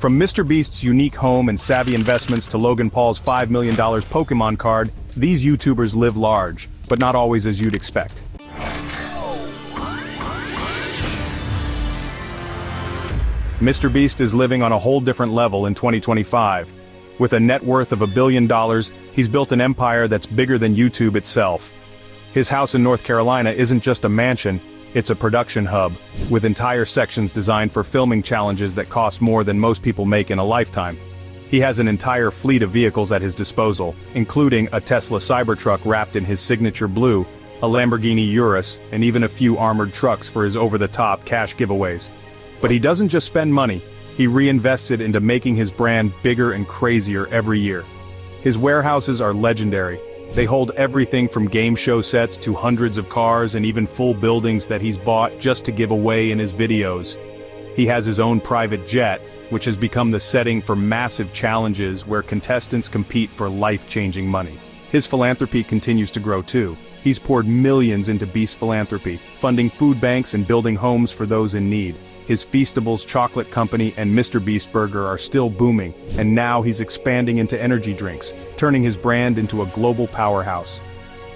From MrBeast's unique home and savvy investments to Logan Paul's $5 million Pokémon card, these YouTubers live large, but not always as you'd expect. MrBeast is living on a whole different level in 2025. With a net worth of $1 billion, he's built an empire that's bigger than YouTube itself. His house in North Carolina isn't just a mansion, it's a production hub, with entire sections designed for filming challenges that cost more than most people make in a lifetime. He has an entire fleet of vehicles at his disposal, including a Tesla Cybertruck wrapped in his signature blue, a Lamborghini Urus, and even a few armored trucks for his over-the-top cash giveaways. But he doesn't just spend money, he reinvests it into making his brand bigger and crazier every year. His warehouses are legendary. They hold everything from game show sets to hundreds of cars and even full buildings that he's bought just to give away in his videos. He has his own private jet, which has become the setting for massive challenges where contestants compete for life-changing money. His philanthropy continues to grow too. He's poured millions into Beast philanthropy, funding food banks and building homes for those in need. His Feastables chocolate company and MrBeast burger are still booming, and now he's expanding into energy drinks, turning his brand into a global powerhouse.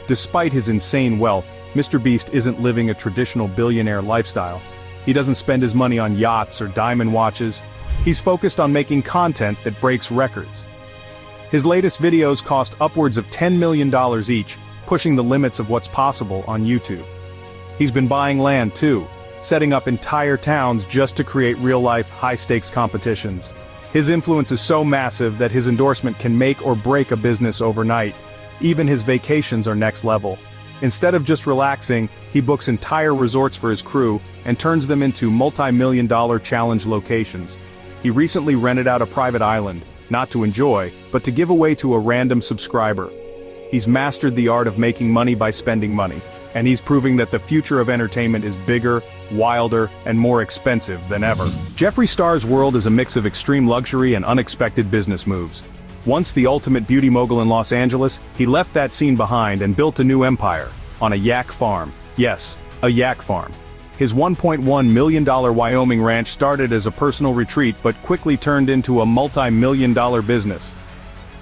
Despite his insane wealth, MrBeast isn't living a traditional billionaire lifestyle. He doesn't spend his money on yachts or diamond watches. He's focused on making content that breaks records. His latest videos cost upwards of $10 million each, pushing the limits of what's possible on YouTube. He's been buying land too, setting up entire towns just to create real-life, high-stakes competitions. His influence is so massive that his endorsement can make or break a business overnight. Even his vacations are next level. Instead of just relaxing, he books entire resorts for his crew and turns them into multi-million-dollar challenge locations. He recently rented out a private island, not to enjoy, but to give away to a random subscriber. He's mastered the art of making money by spending money, and he's proving that the future of entertainment is bigger, wilder, and more expensive than ever. Jeffree Star's world is a mix of extreme luxury and unexpected business moves. Once the ultimate beauty mogul in Los Angeles, he left that scene behind and built a new empire, on a yak farm. Yes, a yak farm. His $1.1 million Wyoming ranch started as a personal retreat but quickly turned into a multi-million-dollar business.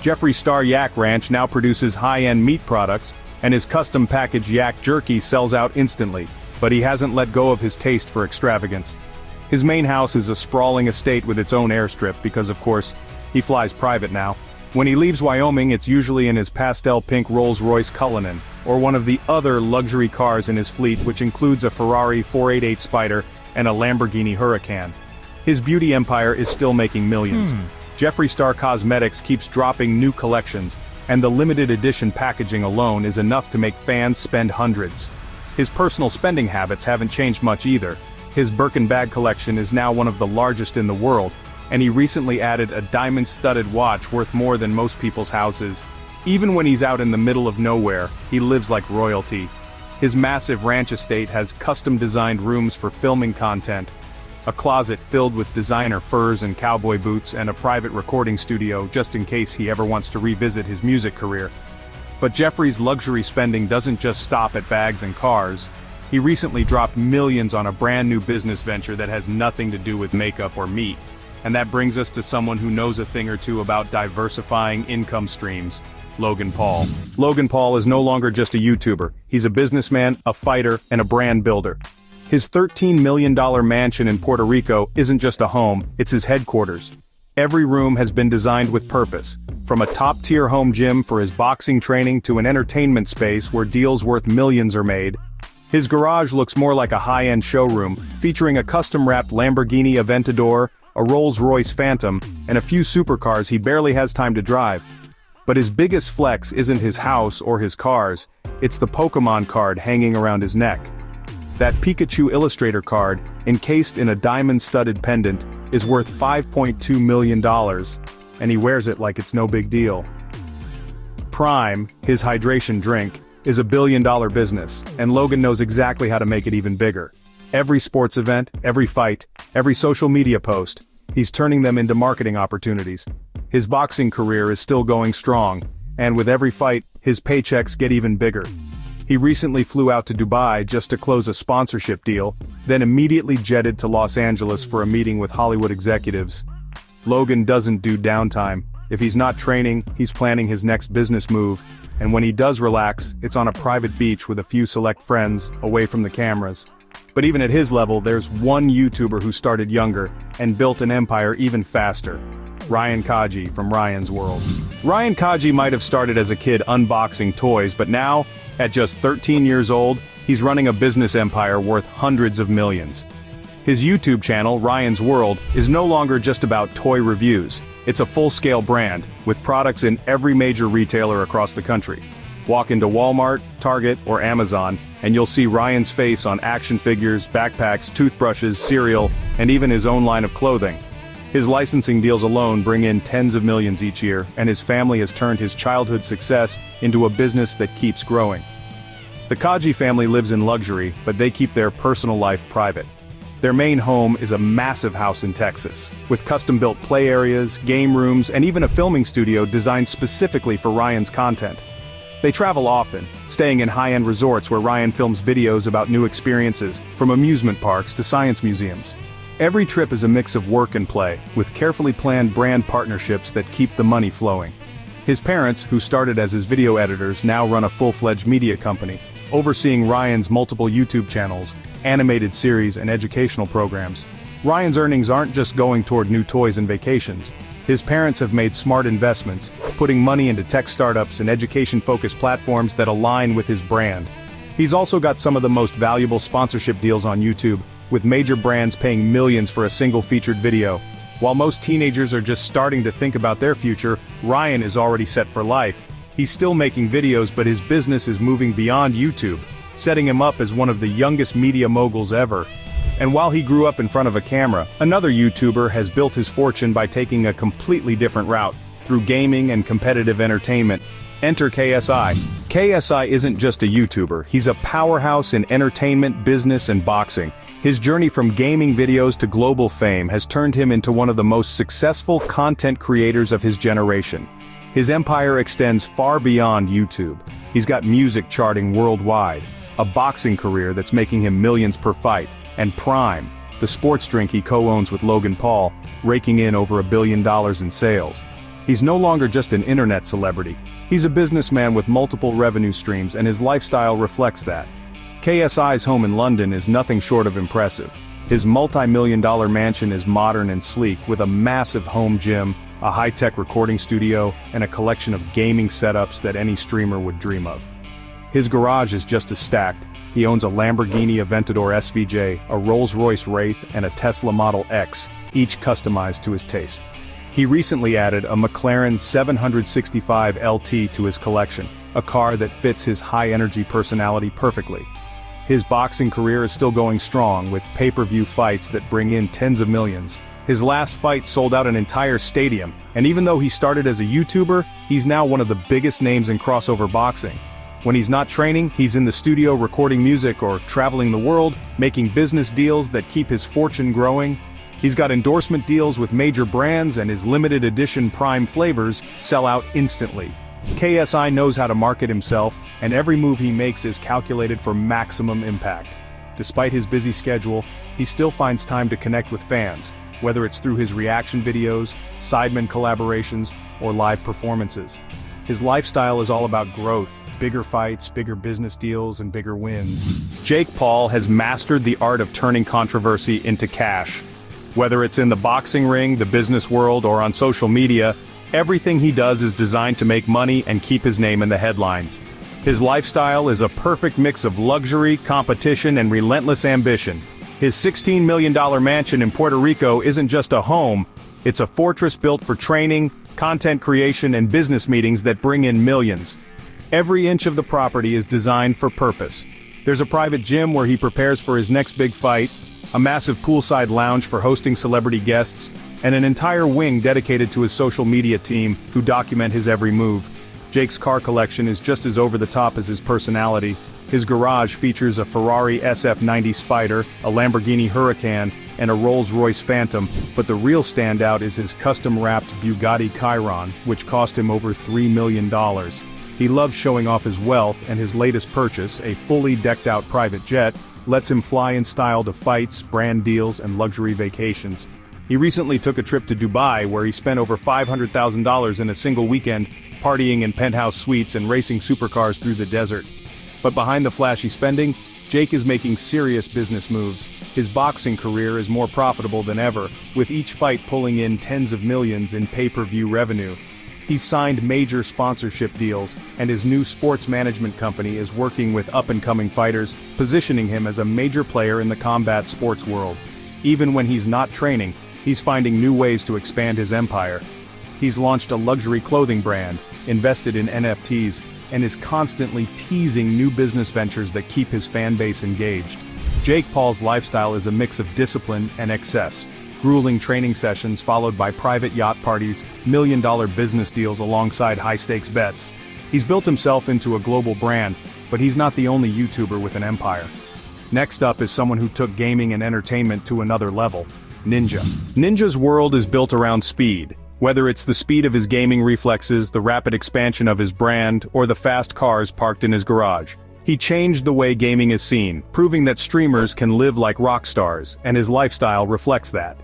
Jeffree Star Yak Ranch now produces high-end meat products, and his custom-packaged yak jerky sells out instantly, but he hasn't let go of his taste for extravagance. His main house is a sprawling estate with its own airstrip because, of course, he flies private now. When he leaves Wyoming, it's usually in his pastel-pink Rolls-Royce Cullinan, or one of the other luxury cars in his fleet, which includes a Ferrari 488 Spider and a Lamborghini Huracan. His beauty empire is still making millions. Jeffree Star Cosmetics keeps dropping new collections, and the limited edition packaging alone is enough to make fans spend hundreds. His personal spending habits haven't changed much either. His Birkin bag collection is now one of the largest in the world, and he recently added a diamond-studded watch worth more than most people's houses. Even when he's out in the middle of nowhere, he lives like royalty. His massive ranch estate has custom-designed rooms for filming content, a closet filled with designer furs and cowboy boots, and a private recording studio just in case he ever wants to revisit his music career. But Jeffree's luxury spending doesn't just stop at bags and cars. He recently dropped millions on a brand new business venture that has nothing to do with makeup or meat. And that brings us to someone who knows a thing or two about diversifying income streams: Logan Paul. Logan Paul is no longer just a YouTuber. He's a businessman, a fighter, and a brand builder. His $13 million mansion in Puerto Rico isn't just a home, it's his headquarters. Every room has been designed with purpose, from a top-tier home gym for his boxing training to an entertainment space where deals worth millions are made. His garage looks more like a high-end showroom, featuring a custom-wrapped Lamborghini Aventador, a Rolls-Royce Phantom, and a few supercars he barely has time to drive. But his biggest flex isn't his house or his cars, it's the Pokémon card hanging around his neck. That Pikachu Illustrator card, encased in a diamond-studded pendant, is worth $5.2 million, and he wears it like it's no big deal. Prime, his hydration drink, is a billion-dollar business, and Logan knows exactly how to make it even bigger. Every sports event, every fight, every social media post, he's turning them into marketing opportunities. His boxing career is still going strong, and with every fight, his paychecks get even bigger. He recently flew out to Dubai just to close a sponsorship deal, then immediately jetted to Los Angeles for a meeting with Hollywood executives. Logan doesn't do downtime. If he's not training, he's planning his next business move, and when he does relax, it's on a private beach with a few select friends, away from the cameras. But even at his level, there's one YouTuber who started younger, and built an empire even faster. Ryan Kaji from Ryan's World. Ryan Kaji might have started as a kid unboxing toys, but now, at just 13 years old, he's running a business empire worth hundreds of millions. His YouTube channel, Ryan's World, is no longer just about toy reviews. It's a full-scale brand, with products in every major retailer across the country. Walk into Walmart, Target, or Amazon, and you'll see Ryan's face on action figures, backpacks, toothbrushes, cereal, and even his own line of clothing. His licensing deals alone bring in tens of millions each year, and his family has turned his childhood success into a business that keeps growing. The Kaji family lives in luxury, but they keep their personal life private. Their main home is a massive house in Texas, with custom-built play areas, game rooms, and even a filming studio designed specifically for Ryan's content. They travel often, staying in high-end resorts where Ryan films videos about new experiences, from amusement parks to science museums. Every trip is a mix of work and play, with carefully planned brand partnerships that keep the money flowing. His parents, who started as his video editors, now run a full-fledged media company, overseeing Ryan's multiple YouTube channels, animated series, and educational programs. Ryan's earnings aren't just going toward new toys and vacations. His parents have made smart investments, putting money into tech startups and education-focused platforms that align with his brand. He's also got some of the most valuable sponsorship deals on YouTube, with major brands paying millions for a single featured video. While most teenagers are just starting to think about their future, Ryan is already set for life. He's still making videos, but his business is moving beyond YouTube, setting him up as one of the youngest media moguls ever. And while he grew up in front of a camera, another YouTuber has built his fortune by taking a completely different route, through gaming and competitive entertainment. Enter KSI. KSI isn't just a YouTuber, he's a powerhouse in entertainment, business, and boxing. His journey from gaming videos to global fame has turned him into one of the most successful content creators of his generation. His empire extends far beyond YouTube. He's got music charting worldwide, a boxing career that's making him millions per fight, and Prime, the sports drink he co-owns with Logan Paul, raking in over $1 billion in sales. He's no longer just an internet celebrity. He's a businessman with multiple revenue streams, and his lifestyle reflects that. KSI's home in London is nothing short of impressive. His multi-million-dollar mansion is modern and sleek, with a massive home gym, a high-tech recording studio, and a collection of gaming setups that any streamer would dream of. His garage is just as stacked. He owns a Lamborghini Aventador SVJ, a Rolls-Royce Wraith, and a Tesla Model X, each customized to his taste. He recently added a McLaren 765 LT to his collection, a car that fits his high-energy personality perfectly. His boxing career is still going strong, with pay-per-view fights that bring in tens of millions. His last fight sold out an entire stadium, and even though he started as a YouTuber, he's now one of the biggest names in crossover boxing. When he's not training, he's in the studio recording music or traveling the world, making business deals that keep his fortune growing. He's got endorsement deals with major brands, and his limited edition Prime flavors sell out instantly. KSI knows how to market himself, and every move he makes is calculated for maximum impact. Despite his busy schedule, he still finds time to connect with fans, whether it's through his reaction videos, Sidemen collaborations, or live performances. His lifestyle is all about growth, bigger fights, bigger business deals, and bigger wins. Jake Paul has mastered the art of turning controversy into cash. Whether it's in the boxing ring, the business world, or on social media, everything he does is designed to make money and keep his name in the headlines. His lifestyle is a perfect mix of luxury, competition, and relentless ambition. His $16 million mansion in Puerto Rico isn't just a home, it's a fortress built for training, content creation, and business meetings that bring in millions. Every inch of the property is designed for purpose. There's a private gym where he prepares for his next big fight, a massive poolside lounge for hosting celebrity guests, and an entire wing dedicated to his social media team, who document his every move. Jake's car collection is just as over-the-top as his personality. His garage features a Ferrari SF90 Spider, a Lamborghini Huracan, and a Rolls-Royce Phantom, but the real standout is his custom-wrapped Bugatti Chiron, which cost him over $3 million. He loves showing off his wealth, and his latest purchase, a fully decked-out private jet, lets him fly in style to fights, brand deals, and luxury vacations. He recently took a trip to Dubai where he spent over $500,000 in a single weekend, partying in penthouse suites and racing supercars through the desert. But behind the flashy spending, Jake is making serious business moves. His boxing career is more profitable than ever, with each fight pulling in tens of millions in pay-per-view revenue. He's signed major sponsorship deals, and his new sports management company is working with up-and-coming fighters, positioning him as a major player in the combat sports world. Even when he's not training, he's finding new ways to expand his empire. He's launched a luxury clothing brand, invested in NFTs, and is constantly teasing new business ventures that keep his fan base engaged. Jake Paul's lifestyle is a mix of discipline and excess. Grueling training sessions followed by private yacht parties, million-dollar business deals alongside high-stakes bets. He's built himself into a global brand, but he's not the only YouTuber with an empire. Next up is someone who took gaming and entertainment to another level: Ninja. Ninja's world is built around speed. Whether it's the speed of his gaming reflexes, the rapid expansion of his brand, or the fast cars parked in his garage, he changed the way gaming is seen, proving that streamers can live like rock stars, and his lifestyle reflects that.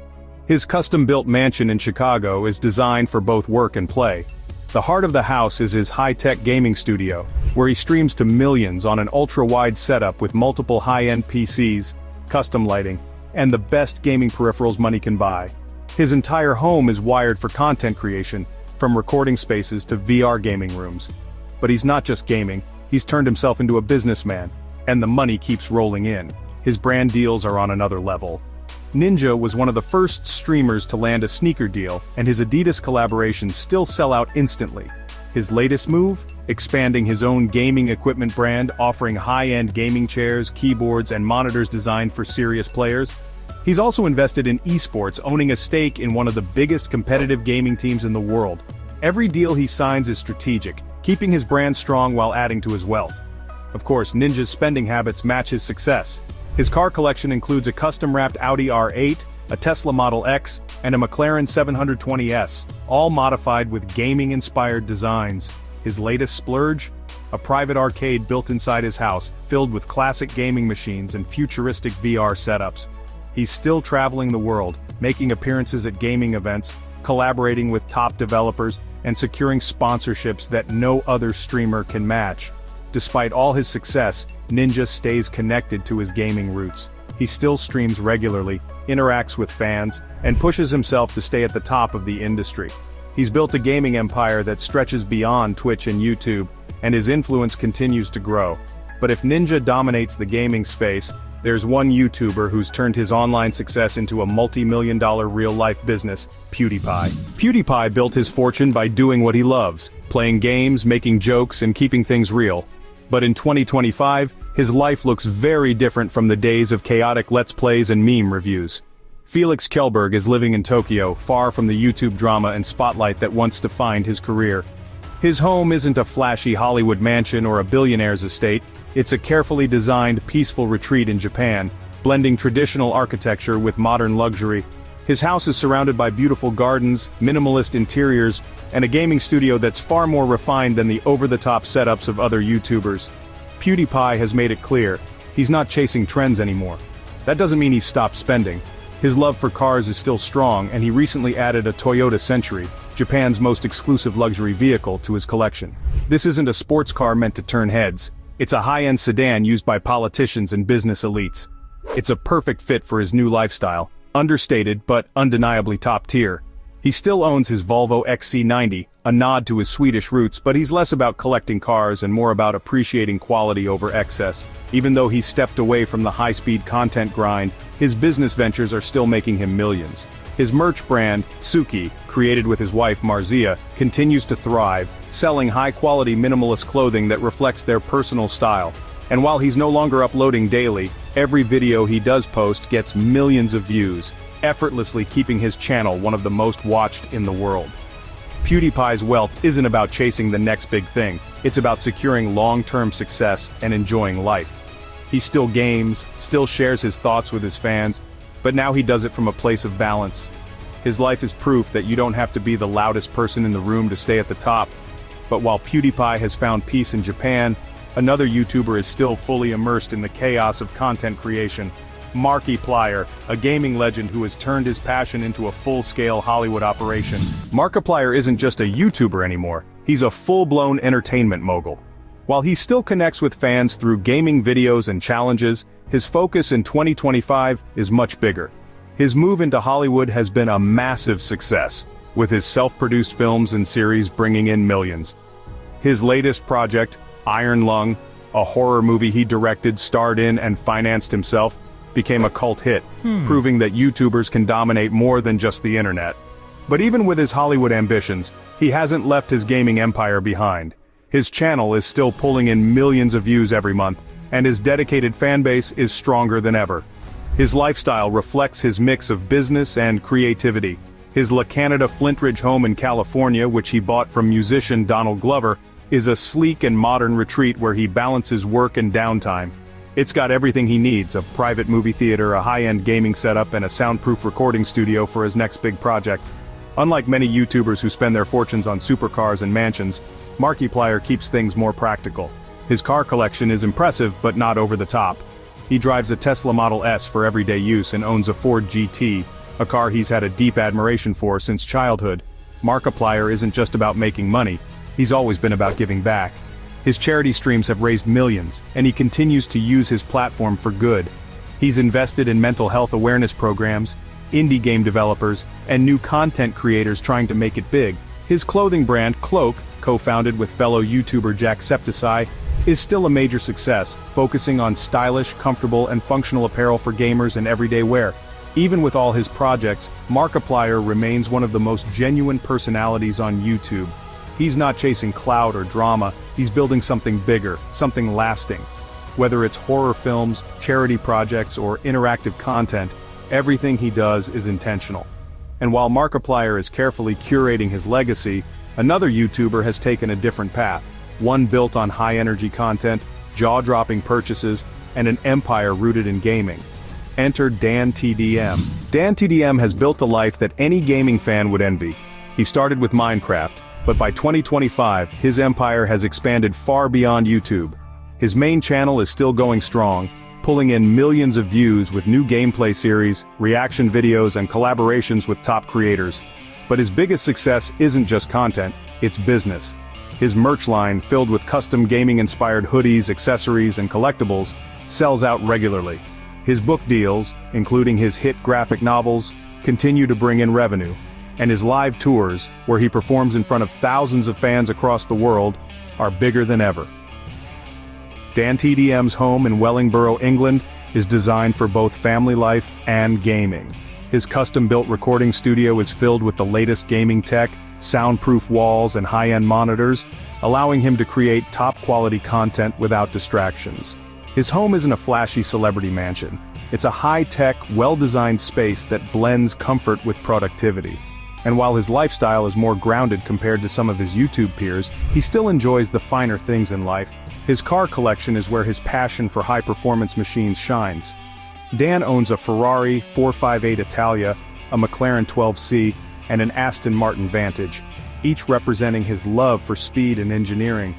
His custom-built mansion in Chicago is designed for both work and play. The heart of the house is his high-tech gaming studio, where he streams to millions on an ultra-wide setup with multiple high-end PCs, custom lighting, and the best gaming peripherals money can buy. His entire home is wired for content creation, from recording spaces to VR gaming rooms. But he's not just gaming, he's turned himself into a businessman, and the money keeps rolling in. His brand deals are on another level. Ninja was one of the first streamers to land a sneaker deal, and his Adidas collaborations still sell out instantly. His latest move? Expanding his own gaming equipment brand, offering high-end gaming chairs, keyboards, and monitors designed for serious players. He's also invested in esports, owning a stake in one of the biggest competitive gaming teams in the world. Every deal he signs is strategic, keeping his brand strong while adding to his wealth. Of course, Ninja's spending habits match his success. His car collection includes a custom-wrapped Audi R8, a Tesla Model X, and a McLaren 720S, all modified with gaming-inspired designs. His latest splurge? A private arcade built inside his house, filled with classic gaming machines and futuristic VR setups. He's still traveling the world, making appearances at gaming events, collaborating with top developers, and securing sponsorships that no other streamer can match. Despite all his success, Ninja stays connected to his gaming roots. He still streams regularly, interacts with fans, and pushes himself to stay at the top of the industry. He's built a gaming empire that stretches beyond Twitch and YouTube, and his influence continues to grow. But if Ninja dominates the gaming space, there's one YouTuber who's turned his online success into a multi-million-dollar real-life business: PewDiePie. PewDiePie built his fortune by doing what he loves, playing games, making jokes, and keeping things real. But in 2025, his life looks very different from the days of chaotic Let's Plays and meme reviews. Felix Kjellberg is living in Tokyo, far from the YouTube drama and spotlight that once defined his career. His home isn't a flashy Hollywood mansion or a billionaire's estate, it's a carefully designed, peaceful retreat in Japan, blending traditional architecture with modern luxury. His house is surrounded by beautiful gardens, minimalist interiors, and a gaming studio that's far more refined than the over-the-top setups of other YouTubers. PewDiePie has made it clear, he's not chasing trends anymore. That doesn't mean he's stopped spending. His love for cars is still strong, and he recently added a Toyota Century, Japan's most exclusive luxury vehicle, to his collection. This isn't a sports car meant to turn heads. It's a high-end sedan used by politicians and business elites. It's a perfect fit for his new lifestyle, understated but undeniably top-tier. He still owns his Volvo XC90, a nod to his Swedish roots, but he's less about collecting cars and more about appreciating quality over excess. Even though he's stepped away from the high-speed content grind, his business ventures are still making him millions. His merch brand, Suki, created with his wife Marzia, continues to thrive, selling high-quality minimalist clothing that reflects their personal style. And while he's no longer uploading daily, every video he does post gets millions of views, effortlessly keeping his channel one of the most watched in the world. PewDiePie's wealth isn't about chasing the next big thing, it's about securing long-term success and enjoying life. He still games, still shares his thoughts with his fans, but now he does it from a place of balance. His life is proof that you don't have to be the loudest person in the room to stay at the top. But while PewDiePie has found peace in Japan, another YouTuber is still fully immersed in the chaos of content creation: Markiplier, a gaming legend who has turned his passion into a full-scale Hollywood operation. Markiplier isn't just a YouTuber anymore, he's a full-blown entertainment mogul. While he still connects with fans through gaming videos and challenges, his focus in 2025 is much bigger. His move into Hollywood has been a massive success, with his self-produced films and series bringing in millions. His latest project, Iron Lung, a horror movie he directed, starred in, and financed himself, became a cult hit, proving that YouTubers can dominate more than just the internet. But even with his Hollywood ambitions, he hasn't left his gaming empire behind. His channel is still pulling in millions of views every month, and his dedicated fanbase is stronger than ever. His lifestyle reflects his mix of business and creativity. His La Canada Flintridge home in California, which he bought from musician Donald Glover, is a sleek and modern retreat where he balances work and downtime. It's got everything he needs: a private movie theater, a high-end gaming setup, and a soundproof recording studio for his next big project. Unlike many YouTubers who spend their fortunes on supercars and mansions, Markiplier keeps things more practical. His car collection is impressive, but not over the top. He drives a Tesla Model S for everyday use and owns a Ford GT, a car he's had a deep admiration for since childhood. Markiplier isn't just about making money, he's always been about giving back. His charity streams have raised millions, and he continues to use his platform for good. He's invested in mental health awareness programs, indie game developers, and new content creators trying to make it big. His clothing brand, Cloak, co-founded with fellow YouTuber Jacksepticeye, is still a major success, focusing on stylish, comfortable, and functional apparel for gamers and everyday wear. Even with all his projects, Markiplier remains one of the most genuine personalities on YouTube. He's not chasing clout or drama, he's building something bigger, something lasting. Whether it's horror films, charity projects, or interactive content, everything he does is intentional. And while Markiplier is carefully curating his legacy, another YouTuber has taken a different path, one built on high-energy content, jaw-dropping purchases, and an empire rooted in gaming. Enter DanTDM. DanTDM has built a life that any gaming fan would envy. He started with Minecraft, but by 2025, his empire has expanded far beyond YouTube. His main channel is still going strong, pulling in millions of views with new gameplay series, reaction videos, and collaborations with top creators. But his biggest success isn't just content, it's business. His merch line, filled with custom gaming-inspired hoodies, accessories, and collectibles, sells out regularly. His book deals, including his hit graphic novels, continue to bring in revenue. And his live tours, where he performs in front of thousands of fans across the world, are bigger than ever. DanTDM's home in Wellingborough, England, is designed for both family life and gaming. His custom-built recording studio is filled with the latest gaming tech, soundproof walls, and high-end monitors, allowing him to create top-quality content without distractions. His home isn't a flashy celebrity mansion. It's a high-tech, well-designed space that blends comfort with productivity. And while his lifestyle is more grounded compared to some of his YouTube peers, he still enjoys the finer things in life. His car collection is where his passion for high-performance machines shines. Dan owns a Ferrari 458 Italia, a McLaren 12C, and an Aston Martin Vantage, each representing his love for speed and engineering.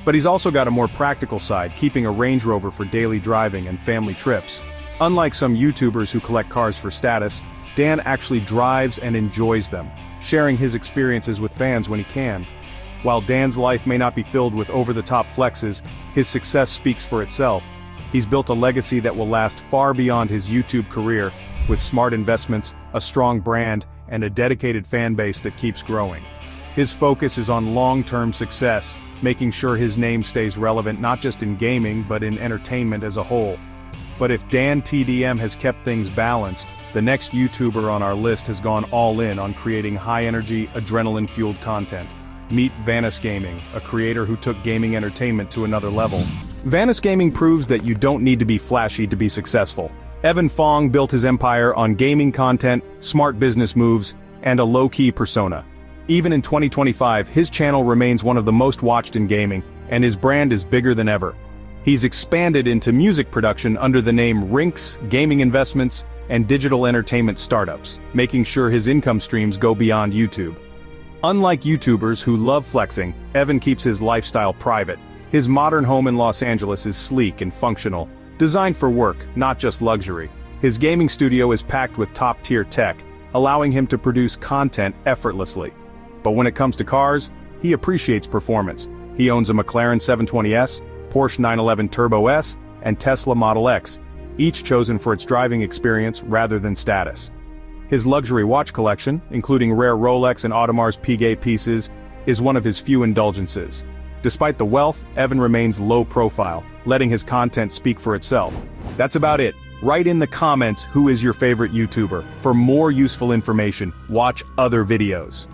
But he's also got a more practical side, keeping a Range Rover for daily driving and family trips. Unlike some YouTubers who collect cars for status, Dan actually drives and enjoys them, sharing his experiences with fans when he can. While Dan's life may not be filled with over-the-top flexes, his success speaks for itself. He's built a legacy that will last far beyond his YouTube career, with smart investments, a strong brand, and a dedicated fan base that keeps growing. His focus is on long-term success, making sure his name stays relevant not just in gaming but in entertainment as a whole. But if DanTDM has kept things balanced, the next YouTuber on our list has gone all in on creating high-energy, adrenaline-fueled content. Meet Vanus Gaming, a creator who took gaming entertainment to another level. Vanus Gaming proves that you don't need to be flashy to be successful. Evan Fong built his empire on gaming content, smart business moves, and a low-key persona. Even in 2025, his channel remains one of the most watched in gaming, and his brand is bigger than ever. He's expanded into music production under the name Rinks, gaming investments, and digital entertainment startups, making sure his income streams go beyond YouTube. Unlike YouTubers who love flexing, Evan keeps his lifestyle private. His modern home in Los Angeles is sleek and functional, designed for work, not just luxury. His gaming studio is packed with top-tier tech, allowing him to produce content effortlessly. But when it comes to cars, he appreciates performance. He owns a McLaren 720S, Porsche 911 Turbo S, and Tesla Model X, each chosen for its driving experience rather than status. His luxury watch collection, including rare Rolex and Audemars Piguet pieces, is one of his few indulgences. Despite the wealth, Evan remains low profile, letting his content speak for itself. That's about it. Write in the comments who is your favorite YouTuber. For more useful information, watch other videos.